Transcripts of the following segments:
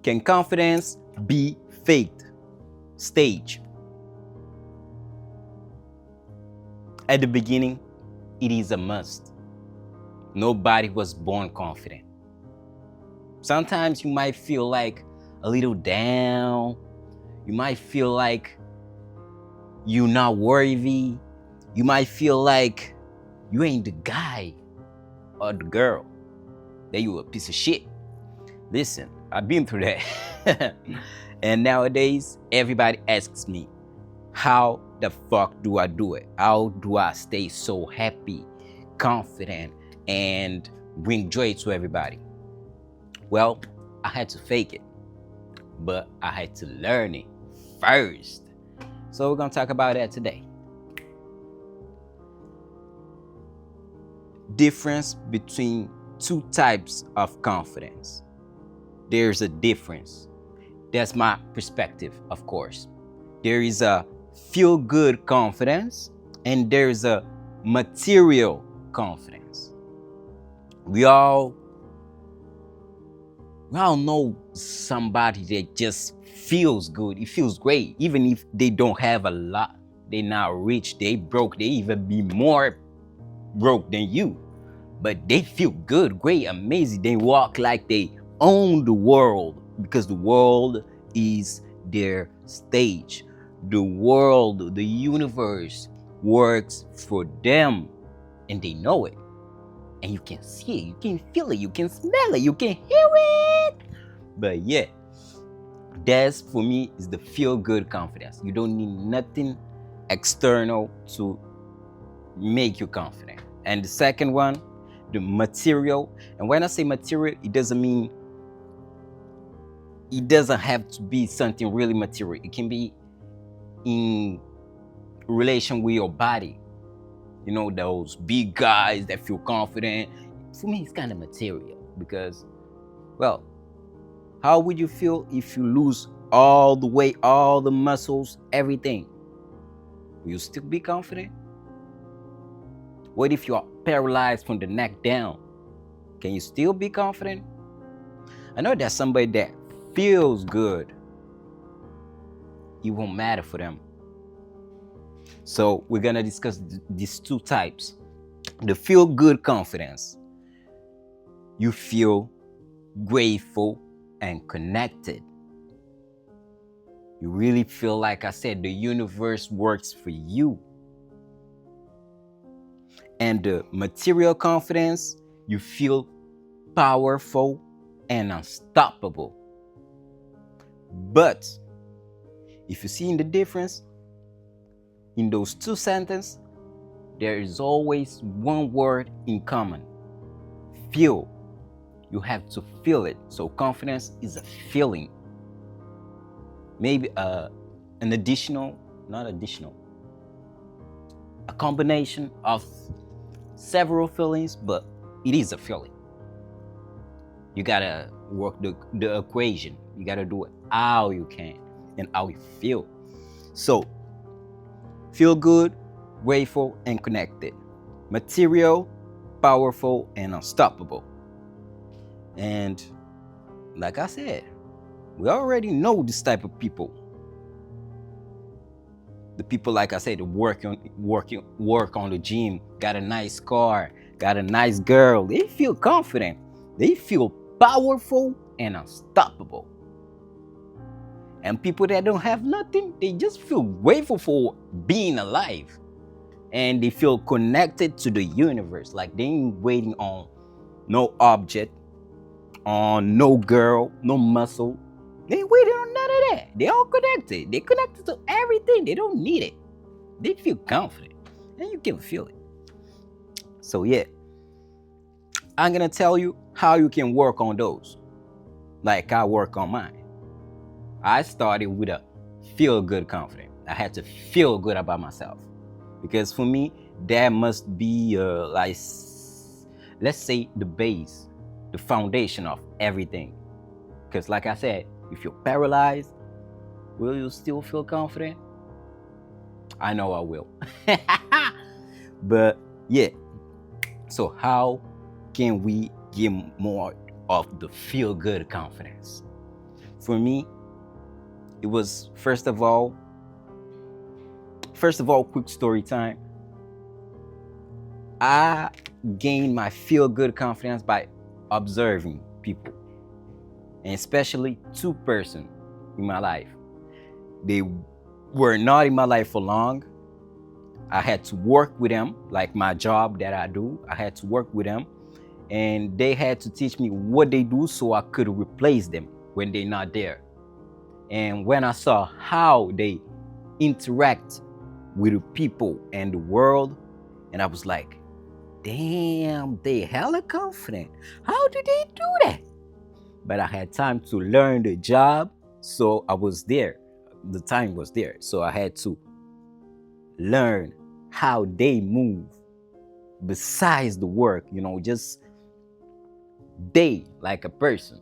Can confidence be faked? Stage. At the beginning, it is a must. Nobody was born confident. Sometimes you might feel like a little down. You might feel like you're not worthy. You might feel like you ain't the guy or the girl, that you a piece of shit. Listen, I've been through that. And nowadays, everybody asks me, how the fuck do I do it? How do I stay so happy, confident, and bring joy to everybody? Well, I had to fake it, but I had to learn it first. So we're gonna talk about that today. Difference between two types of confidence. There's a difference. That's my perspective, of course. There is a feel good confidence and there's a material confidence. We all know somebody that just feels good. It feels great, even if they don't have a lot. They're not rich, they broke, they even be more broke than you. But they feel good, great, amazing. They walk like they own the world because the world is their stage. The world, the universe works for them and they know it. And you can see it, you can feel it, you can smell it, you can hear it. But yeah, that's for me is the feel good confidence. You don't need nothing external to make you confident. And the second one, the material. And when I say material, it doesn't have to be something really material. It can be in relation with your body. You know, those big guys that feel confident. For me, it's kind of material because, well, how would you feel if you lose all the weight, all the muscles, everything? Will you still be confident? What if you're paralyzed from the neck down? Can you still be confident? I know there's somebody that feels good. It won't matter for them. So we're gonna discuss these two types. The feel good confidence. You feel grateful and connected. You really feel like I said, the universe works for you. And the material confidence, you feel powerful and unstoppable. But if you see the difference in those two sentences, there is always one word in common: feel. You have to feel it. So confidence is a feeling. Maybe an additional, not additional, a combination of several feelings, but it is a feeling. You gotta work the equation. You gotta do it how you can and how you feel. So, feel good, grateful, and connected. Material, powerful, and unstoppable. And like I said, we already know this type of people. The people, like I said, work on the gym, got a nice car, got a nice girl. They feel confident. They feel powerful and unstoppable. And people that don't have nothing, they just feel grateful for being alive. And they feel connected to the universe. Like they ain't waiting on no object, on no girl, no muscle. They ain't waiting on none of that. They all connected. They connected to everything. They don't need it. They feel confident. And you can feel it. So yeah, I'm gonna tell you how you can work on those. Like I work on mine. I started with a feel good confidence. I had to feel good about myself. Because for me, that must be like, let's say, the base, the foundation of everything. Because like I said, if you're paralyzed, will you still feel confident? I know I will. But yeah, so how can we get more of the feel good confidence? For me, it was quick story time. I gained my feel good confidence by observing people, and especially two persons in my life. They were not in my life for long. I had to work with them, like my job that I do. I had to work with them, and they had to teach me what they do so I could replace them when they're not there. And when I saw how they interact with the people and the world, and I was like, damn, they hella confident. How do they do that? But I had time to learn the job, so I was there. The time was there, so I had to learn how they move besides the work, just they like a person.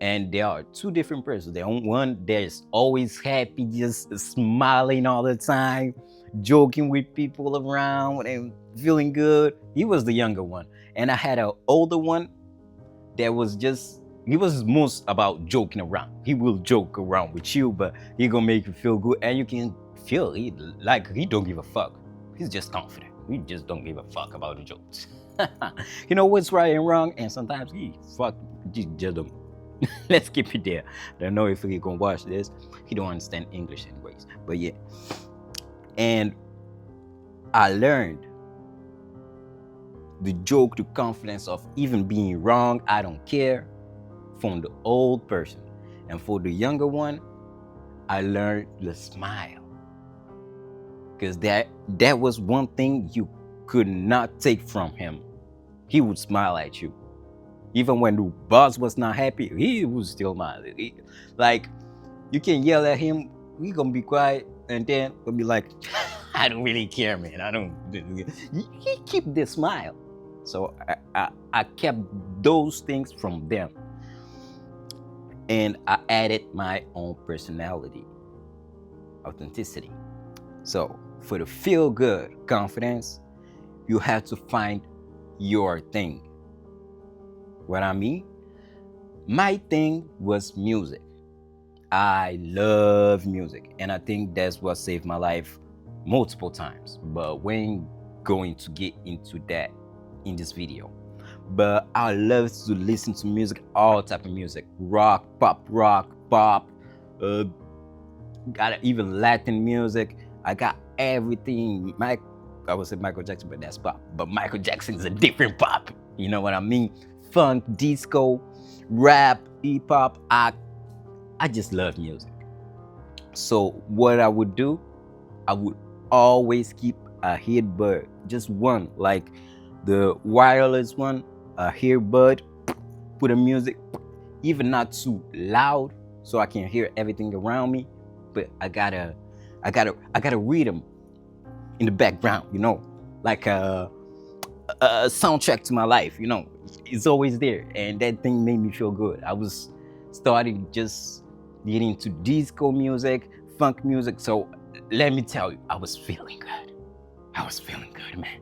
And there are two different persons. The one that's always happy, just smiling all the time, joking with people around and feeling good. He was the younger one. And I had an older one that was just, he was most about joking around. He will joke around with you, but he gonna make you feel good. And you can feel he don't give a fuck. He's just confident. He just don't give a fuck about the jokes. You know what's right and wrong, and sometimes he just don't. Let's keep it there. I don't know if he gonna watch this. He don't understand English anyways. But yeah. And I learned the joke, the confidence of even being wrong, I don't care, from the old person. And for the younger one, I learned the smile. Because that was one thing you could not take from him. He would smile at you. Even when the boss was not happy, he would still smile. Like, you can yell at him, he gonna be quiet, and then gonna be like, I don't really care, man. I don't. He keep the smile. So I kept those things from them. And I added my own personality, authenticity. So for the feel good confidence, you have to find your thing. What I mean? My thing was music. I love music, and I think that's what saved my life multiple times. But we ain't going to get into that in this video. But I love to listen to music, all type of music, rock, pop, got even Latin music. I got everything. I would say Michael Jackson, but that's pop. But Michael Jackson is a different pop. You know what I mean? Funk, disco, rap, hip hop. I just love music. So what I would do, I would always keep a earbud, just one, like the wireless one, a earbud, put a music, even not too loud, so I can hear everything around me. But I gotta read them in the background, like a soundtrack to my life. It's always there, and that thing made me feel good. I was starting just getting into disco music, funk music. So let me tell you, I was feeling good. Man.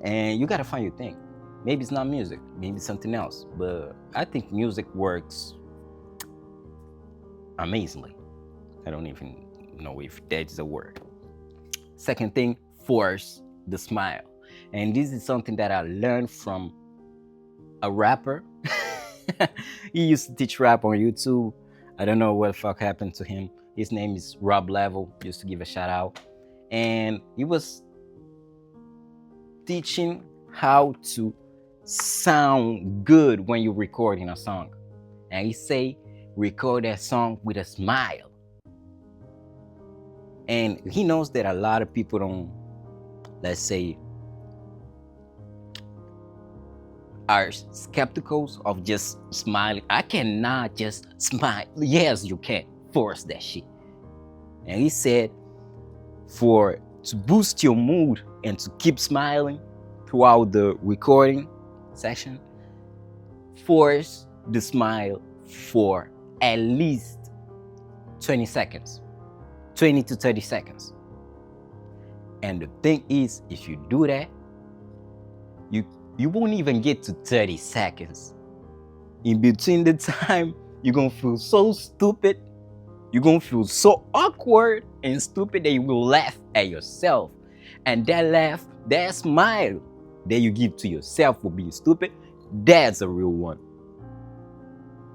And you gotta find your thing. Maybe it's not music, maybe it's something else. But I think music works amazingly. I don't even know if that is a word. Second thing, force the smile. And this is something that I learned from a rapper. He used to teach rap on YouTube. I don't know what the fuck happened to him. His name is Rob Level. Just to give a shout out. And he was teaching how to sound good when you're recording a song. And he say, record that song with a smile. And he knows that a lot of people don't, let's say, are skeptical of just smiling. I cannot just smile. Yes, you can force that shit. And he said, to boost your mood and to keep smiling throughout the recording section, force the smile for at least 20 seconds, 20 to 30 seconds. And the thing is, if you do that, you won't even get to 30 seconds. In between the time You're gonna feel so stupid. You're gonna feel so awkward and stupid that you will laugh at yourself. And that laugh, that smile that you give to yourself for being stupid, that's a real one.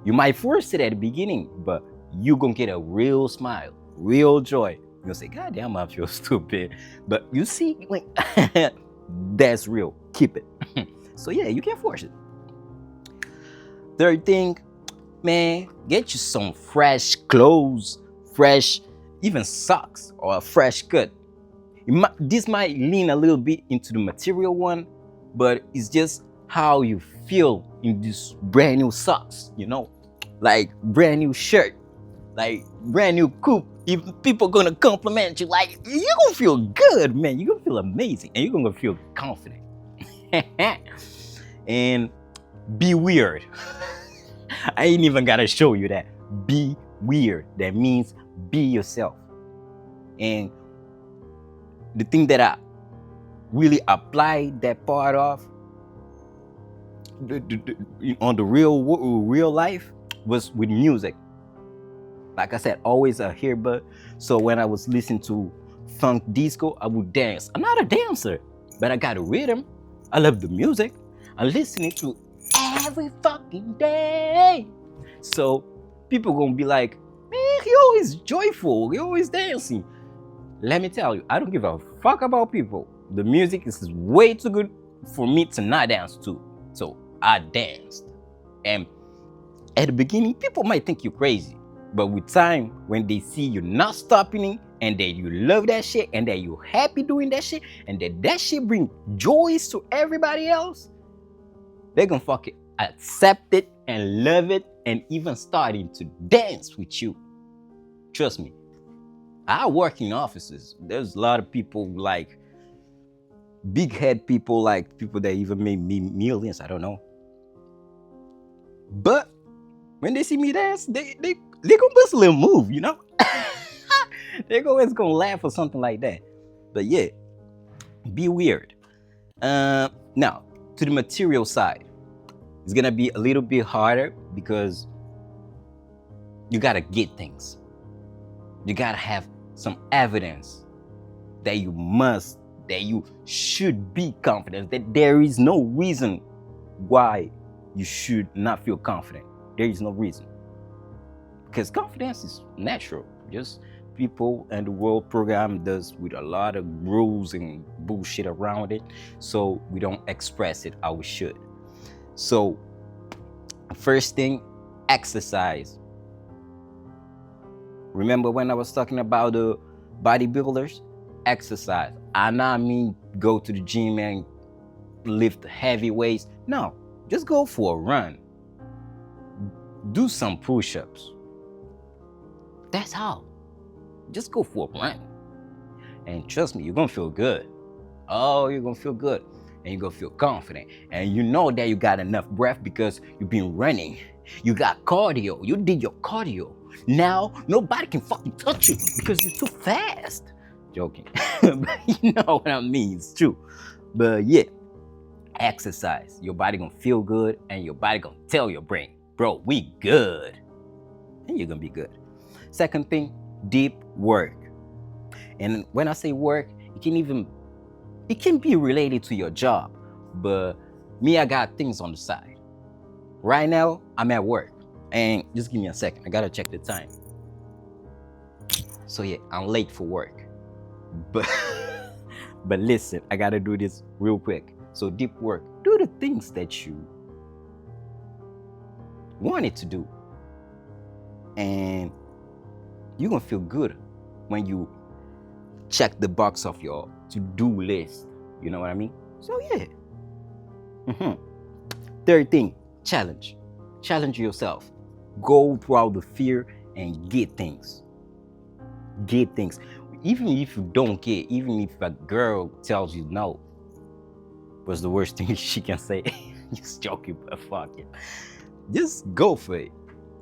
You might force it at the beginning, but you're gonna get a real smile, real joy. You're gonna say, God damn, I feel stupid. But you see, like, that's real. Keep it. So yeah, you can't force it. Third thing, man, get you some fresh clothes, fresh, even socks or a fresh cut. This might lean a little bit into the material one, but it's just how you feel in this brand new socks, like brand new shirt, like brand new coupe. If people gonna compliment you, like, you're gonna feel good, man. You're gonna feel amazing, and you're gonna feel confident. And be weird. I ain't even gotta show you that. Be weird. That means be yourself. And the thing that I really applied that part of on the real life was with music. Like I said, always a earbud. So when I was listening to funk disco, I would dance. I'm not a dancer, but I got a rhythm. I love the music. I'm listening to every fucking day. So people gonna be like, man, he always joyful, he always dancing. Let me tell you, I don't give a fuck about people. The music is way too good for me to not dance to. So I danced. And at the beginning, people might think you're crazy. But with time, when they see you not stopping and that you love that shit and that you're happy doing that shit and that shit bring joys to everybody else, they're gonna fucking accept it and love it and even starting to dance with you. Trust me. I work in offices. There's a lot of people, like big head people, like people that even made me millions. I don't know. But when they see me dance, they gonna bust a little move, They're always gonna laugh or something like that. But yeah, be weird. Now, to the material side, it's gonna be a little bit harder because you gotta get things. You gotta have some evidence that you should be confident, that there is no reason why you should not feel confident. There is no reason. Because confidence is natural. Just people and the world program does with a lot of rules and bullshit around it. So we don't express it how we should. So first thing, exercise. Remember when I was talking about the bodybuilders? Exercise. I not mean go to the gym and lift heavy weights. No, just go for a run. Do some push-ups. That's how. Just go for a run. And trust me, you're gonna feel good. Oh, you're gonna feel good. And you're gonna feel confident. And you know that you got enough breath because you've been running. You got cardio. You did your cardio. Now, nobody can fucking touch you because you're too fast. Joking. But you know what I mean. It's true. But yeah, exercise. Your body gonna feel good and your body gonna tell your brain, bro, we good. And you're gonna be good. Second thing, deep work. And when I say work, it can be related to your job. But me, I got things on the side. Right now, I'm at work. And just give me a second. I gotta check the time. So yeah, I'm late for work. But listen, I gotta do this real quick. So deep work. Do the things that you wanted to do. And you're gonna feel good when you check the box of your to-do list. You know what I mean? So yeah. Third thing, challenge. Challenge yourself. Go throughout the fear and get things. Get things. Even if you don't get, even if a girl tells you no, what's the worst thing she can say? Just joking, but fuck it. Just go for it.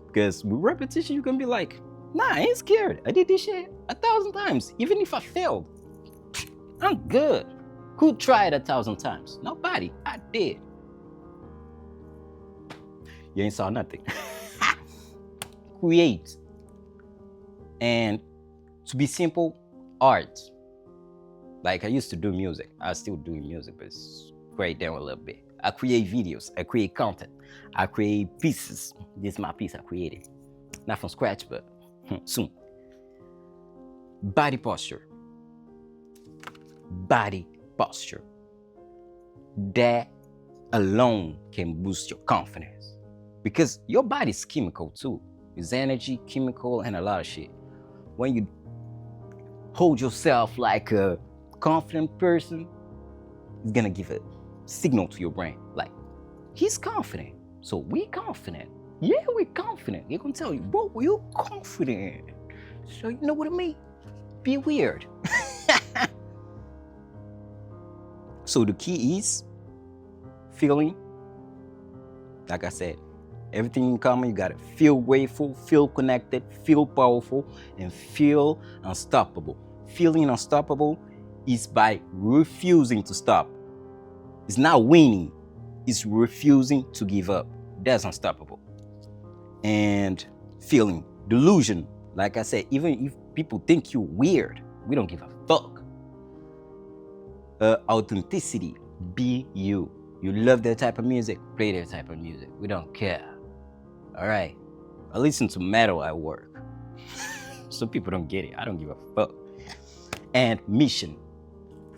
Because with repetition, you can be like, nah, I ain't scared. I did this shit 1,000 times. Even if I failed, I'm good. Who tried 1,000 times? Nobody. I did. You ain't saw nothing. create. And to be simple, art. Like I used to do music. I still do music, but it's right down a little bit. I create videos. I create content. I create pieces. This is my piece I created. Not from scratch, but soon. Body posture. Body posture. That alone can boost your confidence. Because your body's chemical too. It's energy, chemical, and a lot of shit. When you hold yourself like a confident person, it's gonna give a signal to your brain. Like, he's confident. So we confident. Yeah, we're confident. They're gonna tell you, bro, you're confident. So you know what I mean? Be weird. So the key is feeling, like I said, everything in common. You gotta feel grateful, feel connected, feel powerful, and feel unstoppable. Feeling unstoppable is by refusing to stop. It's not winning, it's refusing to give up. That's unstoppable. And feeling delusion, like I said, even if people think you're weird, we don't give a fuck. Authenticity, be you. You love that type of music, play that type of music. We don't care. All right. I listen to metal at work. Some people don't get it. I don't give a fuck. And mission.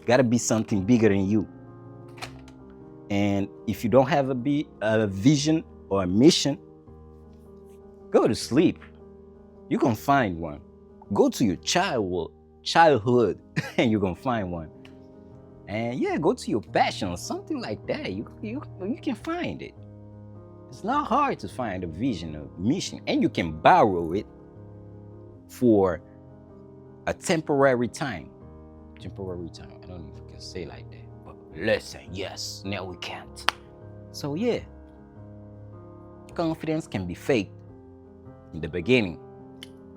Gotta be something bigger than you. And if you don't have a vision or a mission, go to sleep. You can find one. Go to your childhood and you're gonna find one. And yeah, go to your passion or something like that. You can find it. It's not hard to find a vision, a mission, and you can borrow it for a temporary time. Temporary time. I don't know if I can say like that, but listen, yes, now we can't. So yeah, confidence can be faked in the beginning,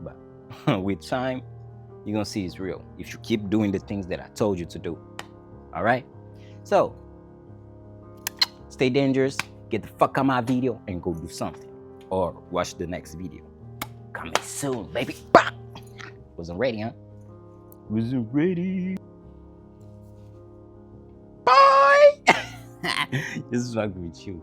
but with time, you're gonna see it's real if you keep doing the things that I told you to do. All right? So, stay dangerous, get the fuck out of my video, and go do something. Or watch the next video. Coming soon, baby. Bah! Wasn't ready, huh? Wasn't ready. Bye! This is fucking with you.